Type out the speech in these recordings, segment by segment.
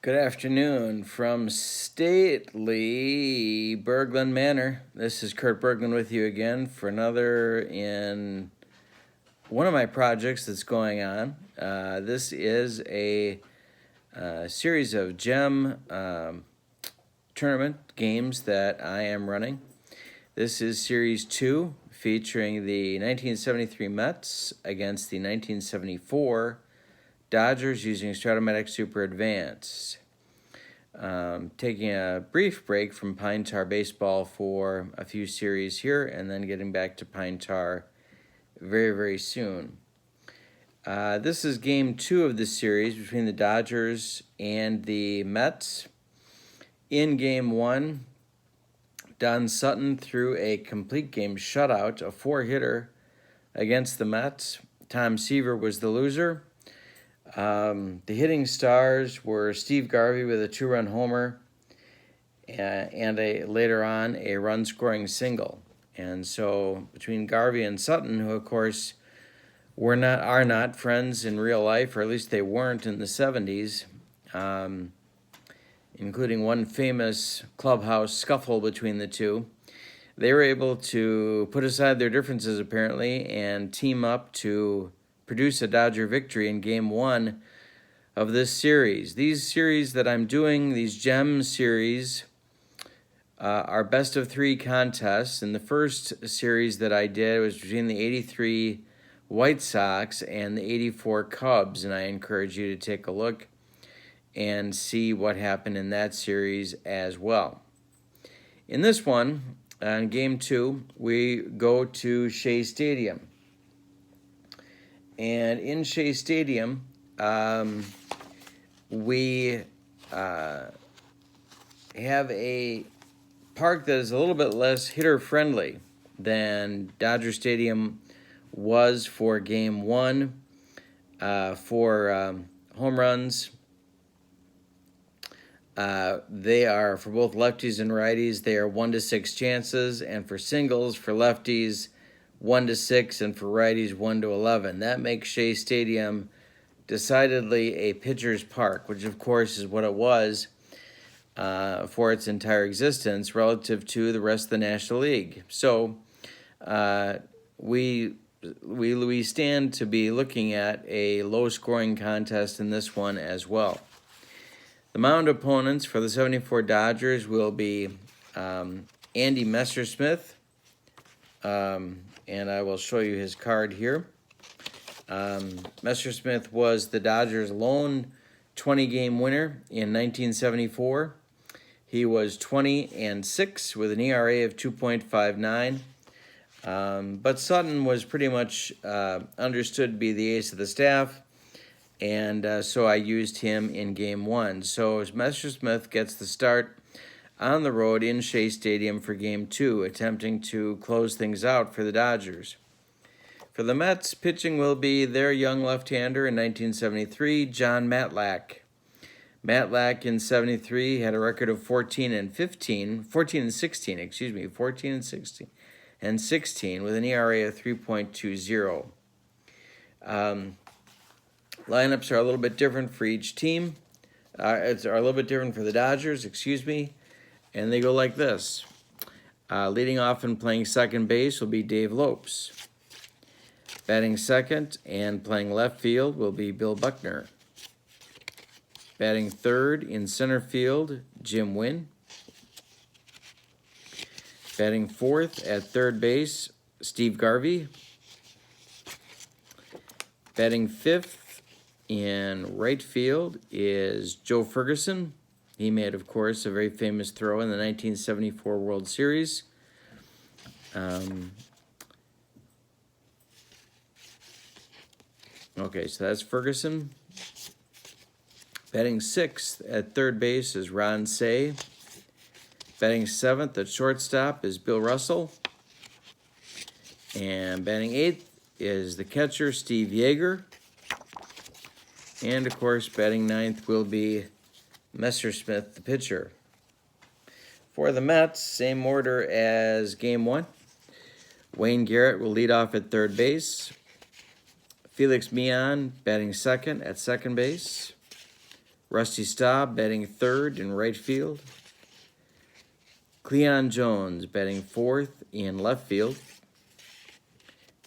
Good afternoon from stately Berglund Manor. This is Kurt Berglund with you again for another in one of my projects that's going on. This is a series of gem tournament games that I am running. This is Series 2, featuring the 1973 Mets against the 1974 Dodgers using Strat Matic Super Advanced. Taking a brief break from Pine Tar Baseball for a few series here, and then getting back to Pine Tar very, very soon. This is Game 2 of the series between the Dodgers and the Mets. In Game 1, Don Sutton threw a complete game shutout, a four-hitter against the Mets. Tom Seaver was the loser. The hitting stars were Steve Garvey with a two-run homer and later on a run-scoring single. And so between Garvey and Sutton, who of course are not friends in real life, or at least they weren't in the 70s, including one famous clubhouse scuffle between the two, they were able to put aside their differences apparently and team up to produce a Dodger victory in Game 1 of this series. These series that I'm doing, these gem series, are best of three contests. And the first series that I did was between the 83 White Sox and the 84 Cubs, and I encourage you to take a look and see what happened in that series as well. In this one, in Game 2, we go to Shea Stadium. And in Shea Stadium, we have a park that is a little bit less hitter-friendly than Dodger Stadium was for Game 1. For home runs, they are, for both lefties and righties, they are 1 to 6 chances, and for singles, for lefties, 1 to 6, and for righties 1 to 11. That makes Shea Stadium decidedly a pitcher's park, which of course is what it was for its entire existence relative to the rest of the National League. So we stand to be looking at a low-scoring contest in this one as well. The mound opponents for the 74 Dodgers will be Andy Messersmith, and I will show you his card here. Messersmith was the Dodgers' lone 20-game winner in 1974. He was 20-6 with an ERA of 2.59. But Sutton was pretty much understood to be the ace of the staff, and so I used him in Game 1. So Messersmith gets the start on the road in Shea Stadium for Game 2, attempting to close things out for the Dodgers. For the Mets, pitching will be their young left-hander in 1973, John Matlack. Matlack in 73 had a record of 14 and 16 with an ERA of 3.20. Lineups are a little bit different for each team. Are a little bit different for the Dodgers, and they go like this. Leading off and playing second base will be Dave Lopes. Batting second and playing left field will be Bill Buckner. Batting third in center field, Jim Wynn. Batting fourth at third base, Steve Garvey. Batting fifth in right field is Joe Ferguson. He made, of course, a very famous throw in the 1974 World Series. Okay, so that's Ferguson. Batting sixth at third base is Ron Say. Batting seventh at shortstop is Bill Russell. And batting eighth is the catcher, Steve Yeager. And, of course, batting ninth will be Messersmith, the pitcher. For the Mets, same order as Game 1. Wayne Garrett will lead off at third base. Felix Mian batting second at second base. Rusty Staub batting third in right field. Cleon Jones batting fourth in left field.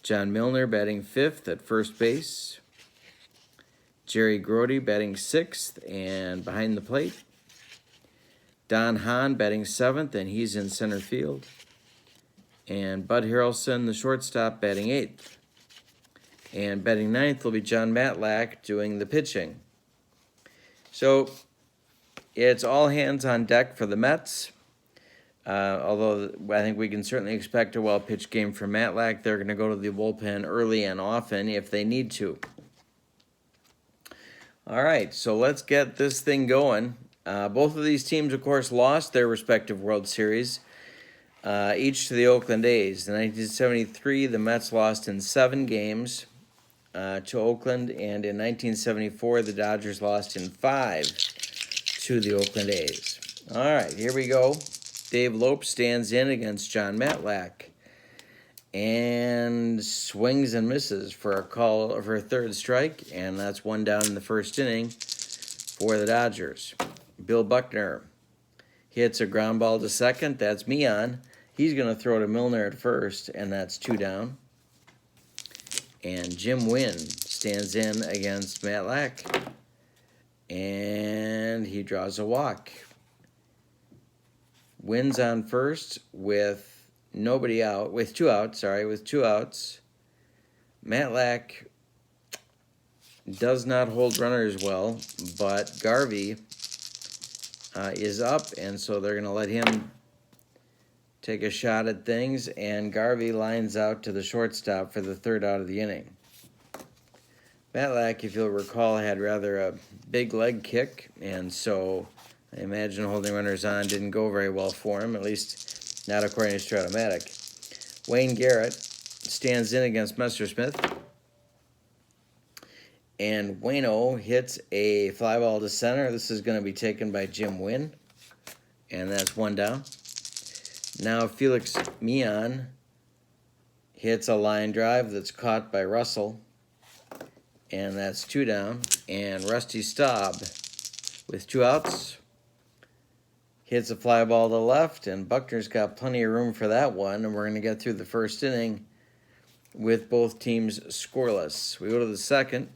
John Milner batting fifth at first base. Jerry Grody batting sixth and behind the plate. Don Hahn batting seventh, and he's in center field. And Bud Harrelson, the shortstop, batting eighth. And batting ninth will be John Matlack doing the pitching. So it's all hands on deck for the Mets. Although I think we can certainly expect a well-pitched game from Matlack. They're going to go to the bullpen early and often if they need to. All right, so let's get this thing going. Both of these teams, of course, lost their respective World Series, each to the Oakland A's. In 1973, the Mets lost in 7 games to Oakland, and in 1974, the Dodgers lost in 5 to the Oakland A's. All right, here we go. Dave Lopes stands in against John Matlack and swings and misses for a call for a third strike, and that's one down in the first inning for the Dodgers. Bill Buckner hits a ground ball to second. That's Mian. He's going to throw to Milner at first, and that's 2 down. And Jim Wynn stands in against Matlack, and he draws a walk. Wynn's on first with nobody out, with 2 outs, with 2 outs. Matlack does not hold runners well, but Garvey is up, and so they're going to let him take a shot at things, and Garvey lines out to the shortstop for the 3rd out of the inning. Matlack, if you'll recall, had rather a big leg kick, and so I imagine holding runners on didn't go very well for him, at least not according to Strat-O-Matic. Wayne Garrett stands in against Messersmith, and Wayno hits a fly ball to center. This is going to be taken by Jim Wynn, and that's 1 down. Now Felix Mian hits a line drive that's caught by Russell, and that's 2 down. And Rusty Staub, with 2 outs, hits a fly ball to left, and Buckner's got plenty of room for that one, and we're going to get through the first inning with both teams scoreless. We go to the second,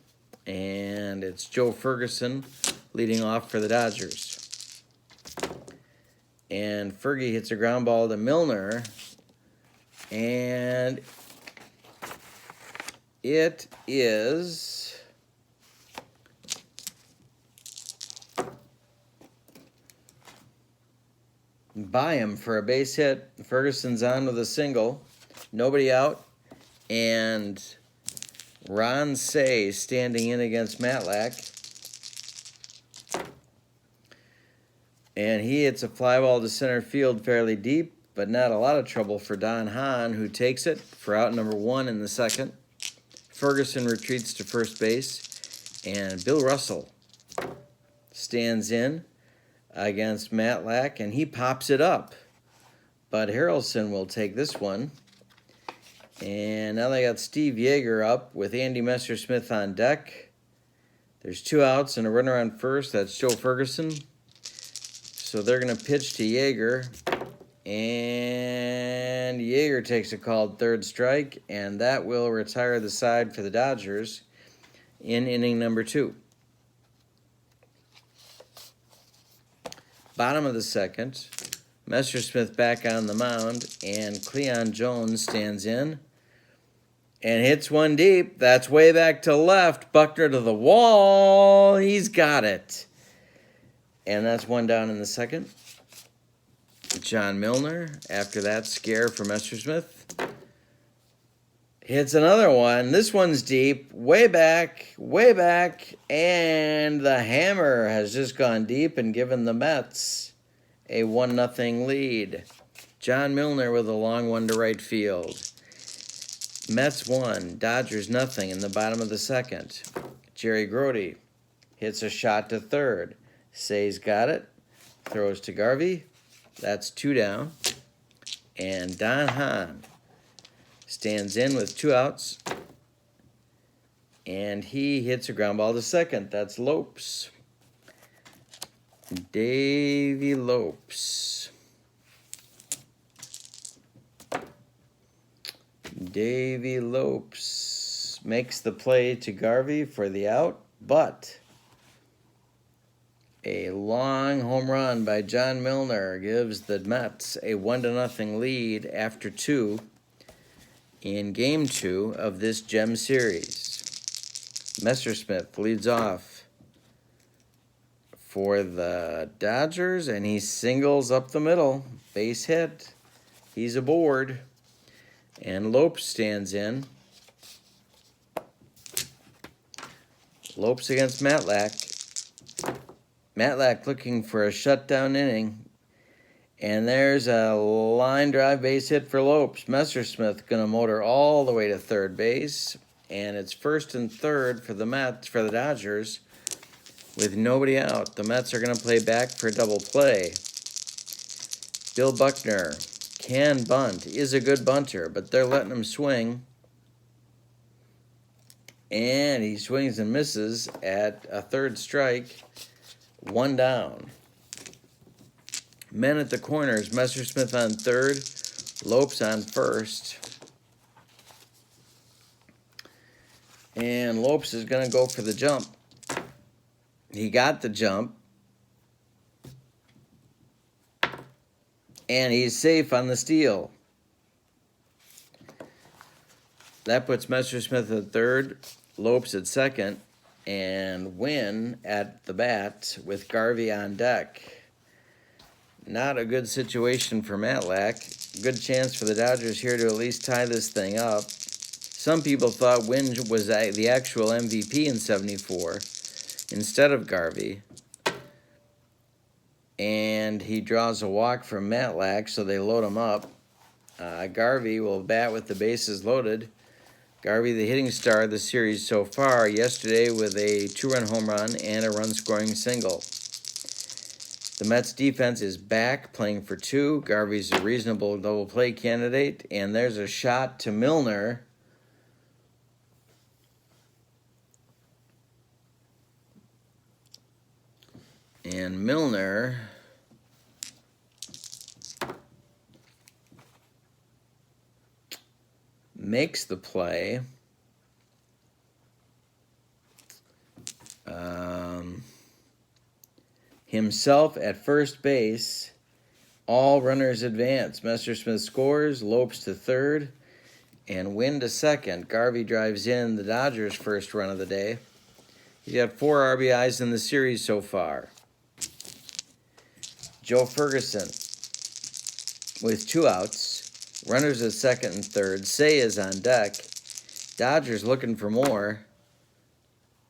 and it's Joe Ferguson leading off for the Dodgers. And Fergie hits a ground ball to Milner, and it is by him for a base hit. Ferguson's on with a single, nobody out, and Ron Say standing in against Matlack. And he hits a fly ball to center field fairly deep, but not a lot of trouble for Don Hahn, who takes it for out number 1 in the second. Ferguson retreats to first base, and Bill Russell stands in against Matlack, and he pops it up. Bud Harrelson will take this one. And now they got Steve Yeager up with Andy Messersmith on deck. There's 2 outs and a runner on first. That's Joe Ferguson. So they're going to pitch to Yeager, and Yeager takes a called 3rd strike, and that will retire the side for the Dodgers in inning number 2. Bottom of the second, Messersmith back on the mound, and Cleon Jones stands in and hits one deep. That's way back to left. Buckner to the wall. He's got it. And that's 1 down in the second. John Milner, after that scare for Messersmith, hits another one. This one's deep, way back, and the hammer has just gone deep and given the Mets a 1-0 lead. John Milner with a long one to right field. Mets 1, Dodgers 0 in the bottom of the second. Jerry Grody hits a shot to third. Say's got it, throws to Garvey. That's 2 down. And Don Hahn stands in with 2 outs, and he hits a ground ball to second. That's Lopes. Davy Lopes. Davy Lopes makes the play to Garvey for the out, but a long home run by John Milner gives the Mets a 1-0 lead after 2 in Game 2 of this Gem Series. Messersmith leads off for the Dodgers, and he singles up the middle. Base hit. He's aboard. And Lopes stands in. Lopes against Matlack. Matlack looking for a shutdown inning. And there's a line drive base hit for Lopes. Messersmith going to motor all the way to third base. And it's 1st and 3rd for the Mets, for the Dodgers, with nobody out. The Mets are going to play back for a double play. Bill Buckner can bunt, is a good bunter, but they're letting him swing. And he swings and misses at a 3rd strike. 1 down. Men at the corners, Messersmith on 3rd, Lopes on 1st. And Lopes is going to go for the jump. He got the jump. And he's safe on the steal. That puts Messersmith at 3rd, Lopes at 2nd, and Wynn at the bat with Garvey on deck. Not a good situation for Matlack. Good chance for the Dodgers here to at least tie this thing up. Some people thought Wynn was the actual MVP in '74 instead of Garvey. And he draws a walk from Matlack, so they load him up. Garvey will bat with the bases loaded. Garvey, the hitting star of the series so far, yesterday with a 2-run home run and a run-scoring single. The Mets defense is back, playing for 2. Garvey's a reasonable double play candidate, and there's a shot to Milner. And Milner makes the play. Himself at first base. All runners advance. Messersmith scores. Lopes to 3rd. And Wynn to 2nd. Garvey drives in the Dodgers' first run of the day. He's got 4 RBIs in the series so far. Joe Ferguson with 2 outs. Runners at 2nd and 3rd. Shea is on deck. Dodgers looking for more.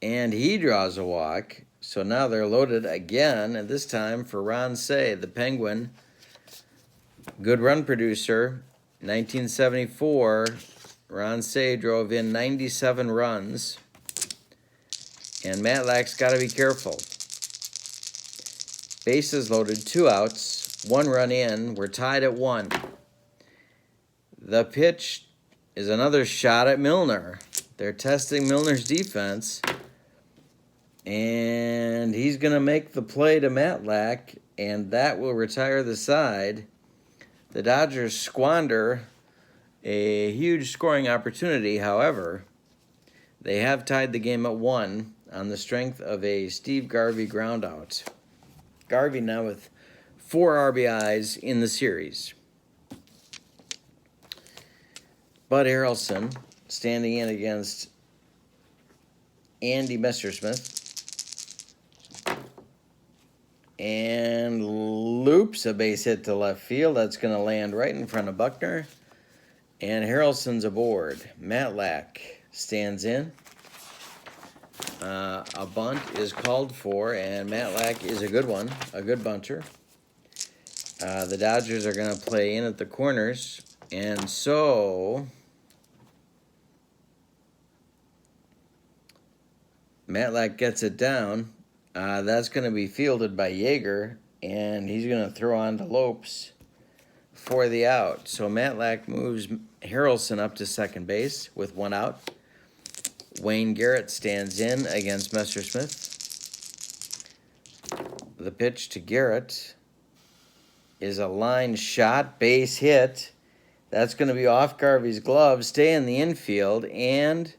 And he draws a walk. So now they're loaded again, and this time for Ron Shea, the Penguin. Good run producer. 1974, Ron Shea drove in 97 runs. And Matlack's got to be careful. Bases loaded, 2 outs, 1 run in. We're tied at 1. The pitch is another shot at Milner. They're testing Milner's defense. And he's going to make the play to Matlack, and that will retire the side. The Dodgers squander a huge scoring opportunity. However, they have tied the game at 1 on the strength of a Steve Garvey groundout. Garvey now with 4 RBIs in the series. Bud Harrelson standing in against Andy Messersmith. And loops a base hit to left field. That's going to land right in front of Buckner. And Harrelson's aboard. Matlack stands in. A bunt is called for, and Matlack is a good one, a good bunter. The Dodgers are going to play in at the corners. And so Matlack gets it down. That's going to be fielded by Yeager, and he's going to throw on to Lopes for the out. So Matlack moves Harrelson up to 2nd base with 1 out. Wayne Garrett stands in against Messersmith. The pitch to Garrett is a line shot, base hit. That's going to be off Garvey's glove, stay in the infield, and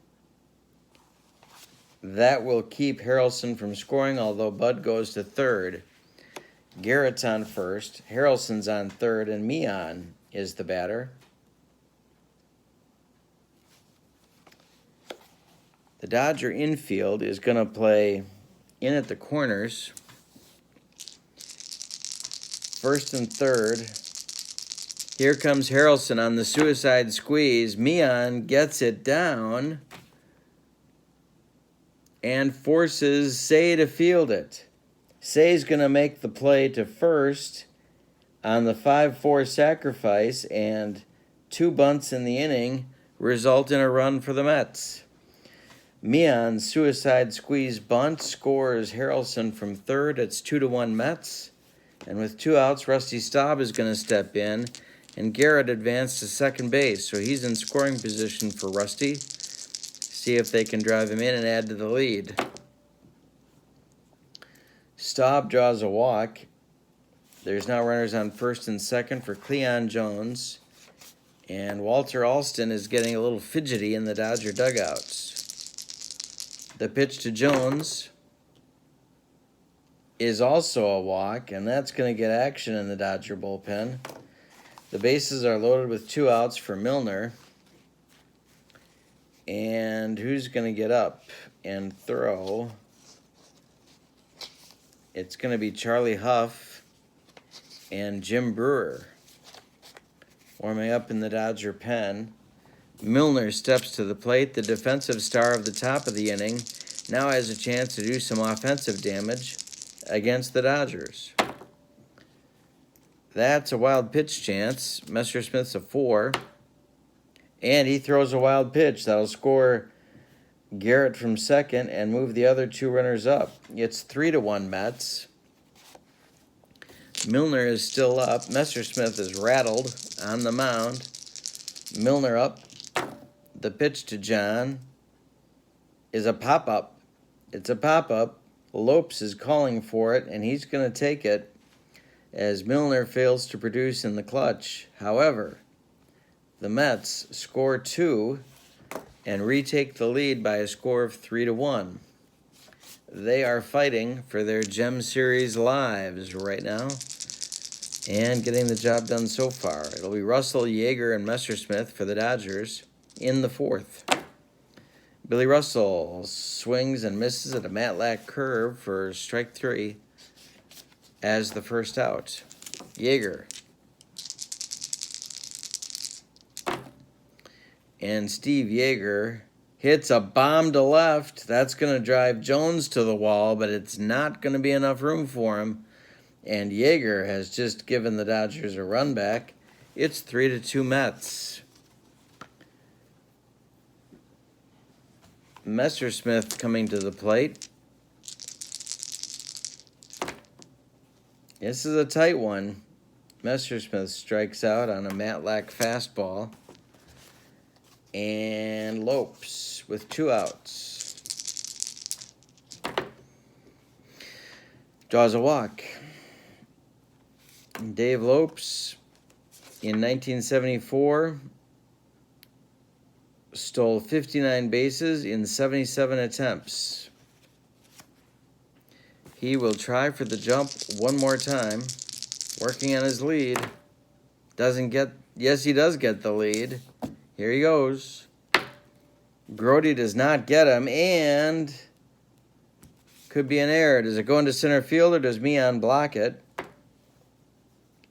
that will keep Harrelson from scoring, although Bud goes to third. Garrett's on first, Harrelson's on third, and Meehan is the batter. The Dodger infield is going to play in at the corners. First and third. Here comes Harrelson on the suicide squeeze. Meehan gets it down and forces Shea to field it. Shea's going to make the play to first on the 5-4 sacrifice, and 2 bunts in the inning result in a run for the Mets. Meehan's suicide squeeze bunt scores Harrelson from third. It's 2-1 Mets. And with 2 outs, Rusty Staub is going to step in, and Garrett advanced to second base. So he's in scoring position for Rusty. See if they can drive him in and add to the lead. Staub draws a walk. There's now runners on first and second for Cleon Jones. And Walter Alston is getting a little fidgety in the Dodger dugouts. The pitch to Jones is also a walk, and that's going to get action in the Dodger bullpen. The bases are loaded with 2 outs for Milner. And who's going to get up and throw? It's going to be Charlie Huff and Jim Brewer warming up in the Dodger pen. Milner steps to the plate. The defensive star of the top of the inning now has a chance to do some offensive damage against the Dodgers. That's a wild pitch chance. Messersmith's a 4. And he throws a wild pitch. That'll score Garrett from second and move the other 2 runners up. It's 3-1 Mets. Milner is still up. Messersmith is rattled on the mound. Milner up. The pitch to John is a pop-up. It's a pop-up. Lopes is calling for it, and he's going to take it as Milner fails to produce in the clutch. However, the Mets score 2 and retake the lead by a score of 3-1. They are fighting for their Gem Series lives right now and getting the job done so far. It'll be Russell, Yeager, and Messersmith for the Dodgers in the 4th. Billy Russell swings and misses at a Matlack curve for strike 3 as the first out. Yeager. And Steve Yeager hits a bomb to left. That's going to drive Jones to the wall, but it's not going to be enough room for him. And Yeager has just given the Dodgers a run back. It's 3-2 Mets. Messersmith coming to the plate. This is a tight one. Messersmith strikes out on a Matlack fastball. And Lopes with 2 outs. Draws a walk. Dave Lopes in 1974 stole 59 bases in 77 attempts. He will try for the jump one more time, working on his lead. Yes, he does get the lead. Here he goes. Grody does not get him, and could be an error. Does it go into center field, or does Meehan block it?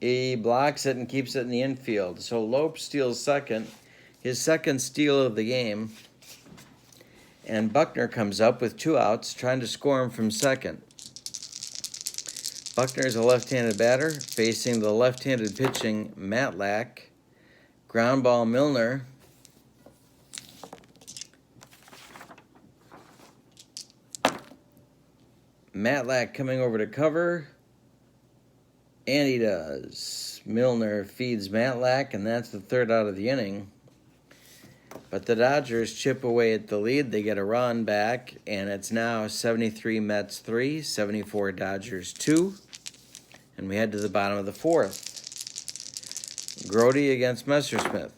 He blocks it and keeps it in the infield. So Lopes steals second, his second steal of the game. And Buckner comes up with 2 outs, trying to score him from second. Buckner is a left-handed batter, facing the left-handed pitching Matlack. Ground ball Milner. Matlack coming over to cover. And he does. Milner feeds Matlack, and that's the 3rd out of the inning. But the Dodgers chip away at the lead. They get a run back, and it's now 73 Mets 3, 74 Dodgers 2. And we head to the bottom of the fourth. Grody against Messersmith.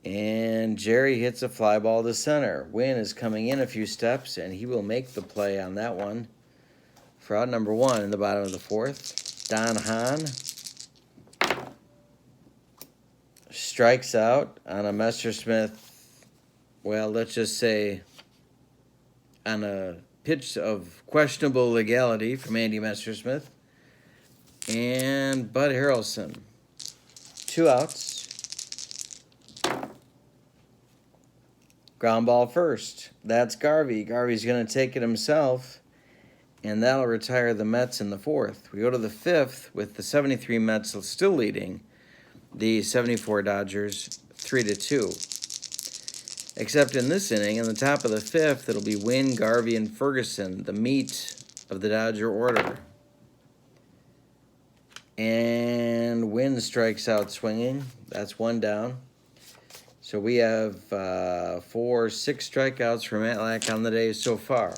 And Jerry hits a fly ball to center. Wynn is coming in a few steps, and he will make the play on that one for out number 1 in the bottom of the fourth. Don Hahn strikes out on a Messersmith, well, let's just say on a pitch of questionable legality from Andy Messersmith. And Bud Harrelson. 2 outs. Ground ball first. That's Garvey. Garvey's going to take it himself, and that'll retire the Mets in the fourth. We go to the fifth with the 73 Mets still leading the 74 Dodgers 3-2. Except in this inning, in the top of the fifth, it'll be Wynn, Garvey, and Ferguson, the meat of the Dodger order. And Wynn strikes out swinging. That's 1 down. So we have 6 strikeouts for Matlack on the day so far.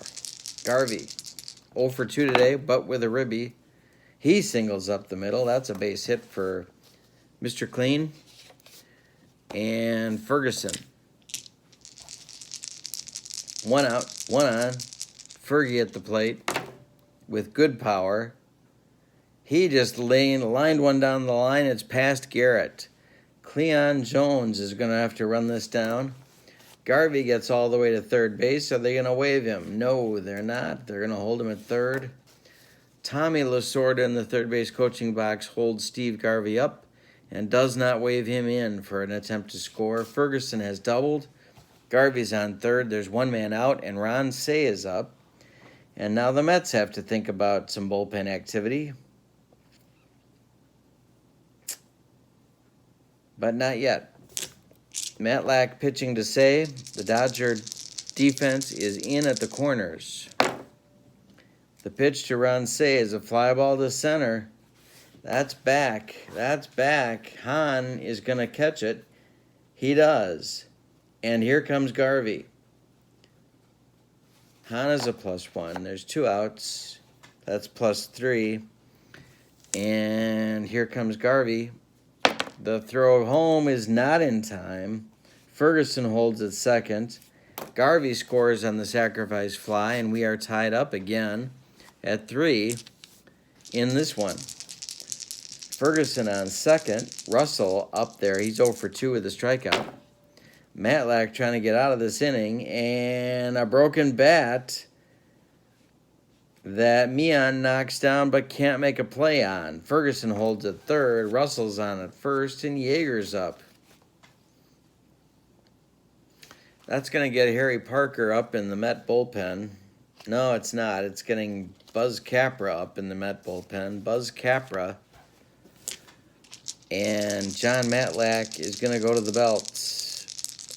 Garvey, 0 for 2 today, but with a ribby. He singles up the middle. That's a base hit for Mr. Clean. And Ferguson. 1 out, 1 on. Fergie at the plate with good power. He just lined one down the line. It's past Garrett. Cleon Jones is going to have to run this down. Garvey gets all the way to third base. Are they going to waive him? No, they're not. They're going to hold him at third. Tommy Lasorda in the third base coaching box holds Steve Garvey up and does not waive him in for an attempt to score. Ferguson has doubled. Garvey's on third. There's 1 man out, and Ron Say is up. And now the Mets have to think about some bullpen activity. But not yet. Matlack pitching to Say. The Dodger defense is in at the corners. The pitch to Ron Say is a fly ball to center. That's back. That's back. Hahn is going to catch it. He does. And here comes Garvey. Hahn is a +1. There's 2 outs. That's +3. And here comes Garvey. The throw home is not in time. Ferguson holds at second. Garvey scores on the sacrifice fly, and we are tied up again at 3 in this one. Ferguson on second. Russell up there. He's 0 for 2 with a strikeout. Matlack trying to get out of this inning, and a broken bat that Meehan knocks down but can't make a play on. Ferguson holds at third. Russell's on at first, and Yeager's up. That's going to get Harry Parker up in the Met bullpen. No, it's not. It's getting Buzz Capra up in the Met bullpen. Buzz Capra. And John Matlack is going to go to the belt.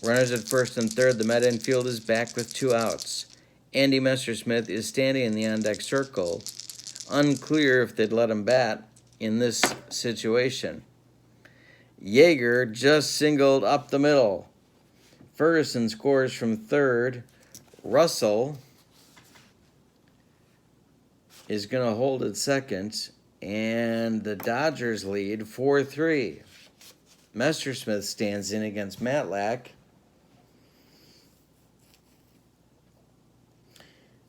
Runners at first and third. The Met infield is back with 2 outs. Andy Messersmith is standing in the on-deck circle. Unclear if they'd let him bat in this situation. Yeager just singled up the middle. Ferguson scores from third. Russell is going to hold at second. And the Dodgers lead 4-3. Messersmith stands in against Matlack.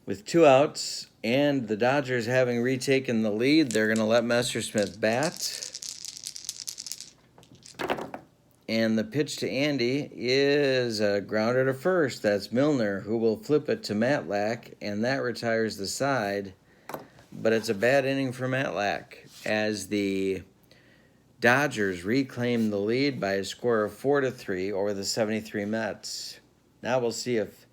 With 2 outs and the Dodgers having retaken the lead, they're going to let Messersmith bat. And the pitch to Andy is a grounder to first. That's Milner, who will flip it to Matlack, and that retires the side. But it's a bad inning for Matlack as the Dodgers reclaim the lead by a score of 4-3 over the 73 Mets. Now we'll see if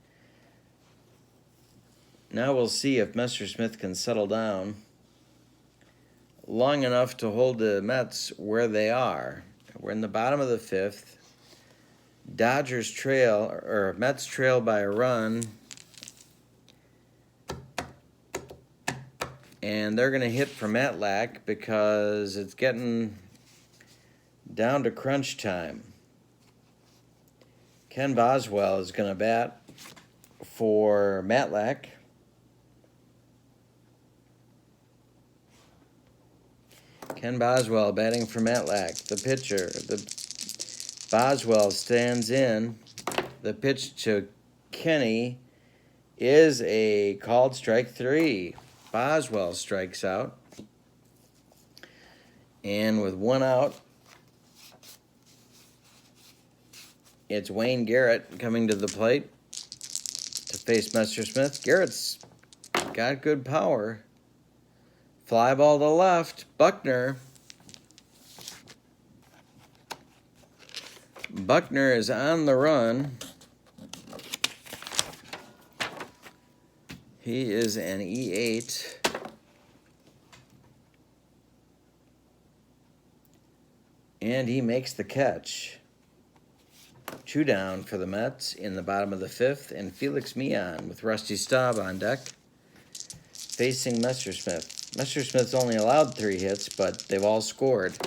Messersmith can settle down long enough to hold the Mets where they are. We're in the bottom of the fifth. Mets trail by a run. And they're going to hit for Matlack because it's getting down to crunch time. Ken Boswell is going to bat for Matlack. Ken Boswell batting for Matlack. The pitcher. Boswell stands in. The pitch to Kenny is a called strike 3. Boswell strikes out. And with 1 out, it's Wayne Garrett coming to the plate to face Messersmith. Garrett's got good power. Fly ball to left. Buckner is on the run. He is an E8. And he makes the catch. 2 down for the Mets in the bottom of the 5th, and Felix Millan with Rusty Staub on deck facing Messersmith. Messersmith's only allowed 3 hits, but they've all scored.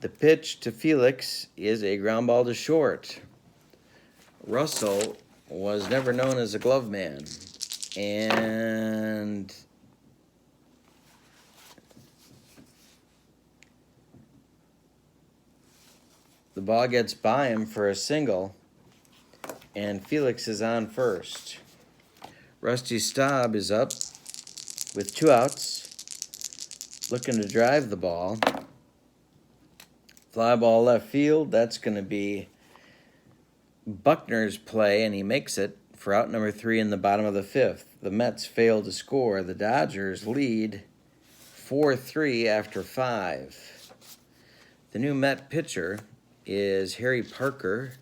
The pitch to Felix is a ground ball to short. Russell was never known as a glove man, and the ball gets by him for a single, and Felix is on first. Rusty Staub is up with 2 outs, looking to drive the ball. Fly ball left field. That's going to be Buckner's play, and he makes it for out number 3 in the bottom of the 5th. The Mets fail to score. The Dodgers lead 4-3 after 5. The new Met pitcher is Harry Parker.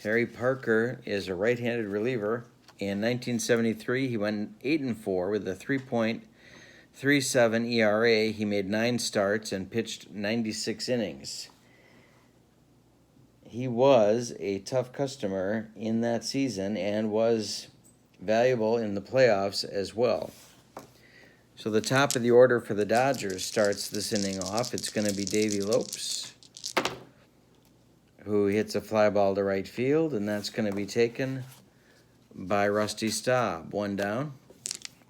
Harry Parker is a right-handed reliever. In 1973, he went 8-4 with a 3.37 ERA. He made 9 starts and pitched 96 innings. He was a tough customer in that season and was valuable in the playoffs as well. So the top of the order for the Dodgers starts this inning off. It's going to be Davey Lopes, who hits a fly ball to right field, and that's going to be taken by Rusty Staub. 1 down.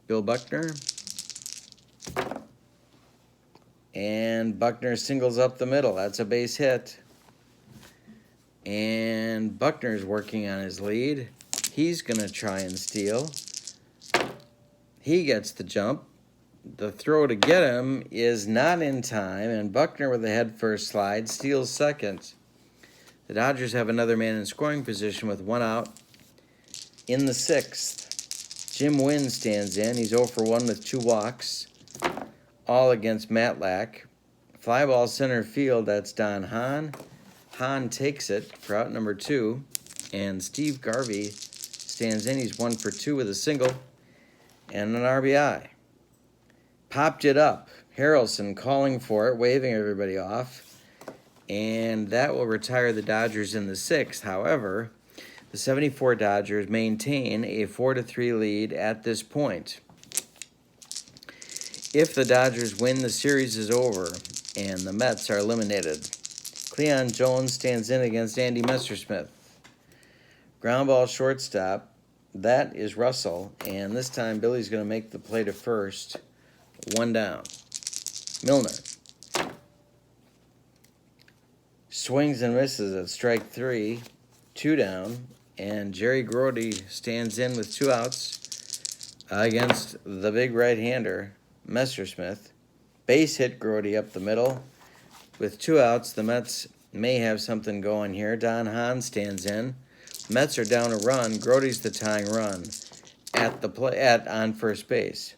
Bill Buckner. And Buckner singles up the middle. That's a base hit. And Buckner's working on his lead. He's going to try and steal. He gets the jump. The throw to get him is not in time, and Buckner with a head-first slide steals second. The Dodgers have another man in scoring position with 1 out in the 6th. Jim Wynn stands in. He's 0 for 1 with 2 walks, all against Matlack. Fly ball center field, that's Don Hahn. Hahn takes it for out number 2, and Steve Garvey stands in. He's 1 for 2 with a single and an RBI. Popped it up. Harrelson calling for it, waving everybody off. And that will retire the Dodgers in the 6th. However, the 74 Dodgers maintain a 4-3 lead at this point. If the Dodgers win, the series is over, and the Mets are eliminated. Cleon Jones stands in against Andy Messersmith. Ground ball shortstop. That is Russell, and this time Billy's going to make the play to first. 1 down. Milner swings and misses at strike 3. 2 down. And Jerry Grody stands in with 2 outs against the big right-hander, Messersmith. Base hit Grody up the middle. With 2 outs, the Mets may have something going here. Don Hahn stands in. Mets are down a run. Grody's the tying run on first base.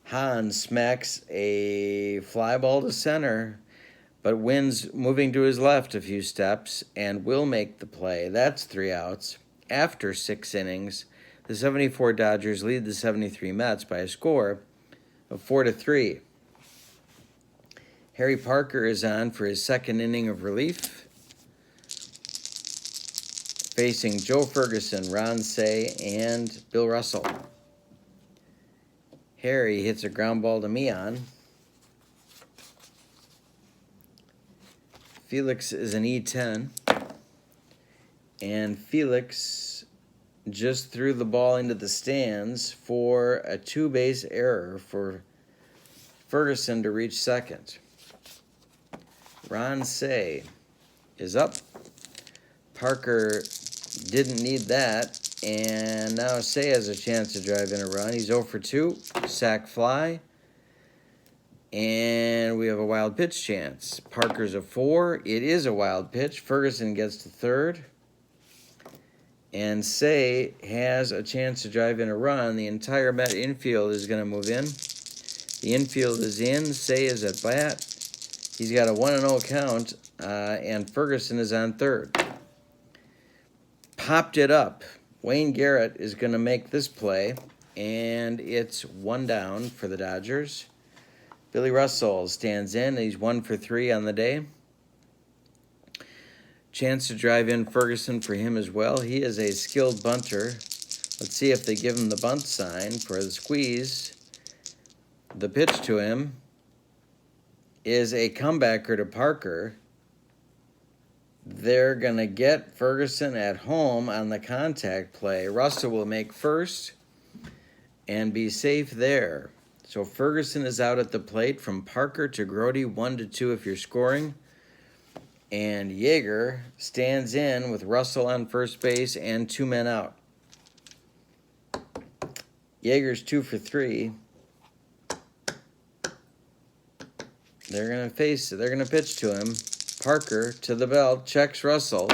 Hahn smacks a fly ball to center, but Wynn's moving to his left a few steps and will make the play. That's 3 outs. After 6 innings, the 74 Dodgers lead the 73 Mets by a score of 4-3. Harry Parker is on for his 2nd inning of relief, facing Joe Ferguson, Ron Cey, and Bill Russell. Harry hits a ground ball to Millan. Felix is an E10. And Felix just threw the ball into the stands for a 2-base error for Ferguson to reach second. Ron Shea is up. Parker didn't need that, and now Shea has a chance to drive in a run. He's 0 for 2, sac fly, and we have a wild pitch chance. Parker's a 4. It is a wild pitch. Ferguson gets to third, and Shea has a chance to drive in a run. The entire Met infield is going to move in. The infield is in. Shea is at bat. He's got a 1-0 count, and Ferguson is on third. Popped it up. Wayne Garrett is going to make this play, and it's 1 down for the Dodgers. Billy Russell stands in. He's 1 for 3 on the day. Chance to drive in Ferguson for him as well. He is a skilled bunter. Let's see if they give him the bunt sign for the squeeze. The pitch to him is a comebacker to Parker. They're going to get Ferguson at home on the contact play. Russell will make first and be safe there. So Ferguson is out at the plate. From Parker to Grody, 1-2 if you're scoring. And Yeager stands in with Russell on first base and 2 men out. Yeager's 2 for 3. They're going to pitch to him. Parker to the belt, checks Russell.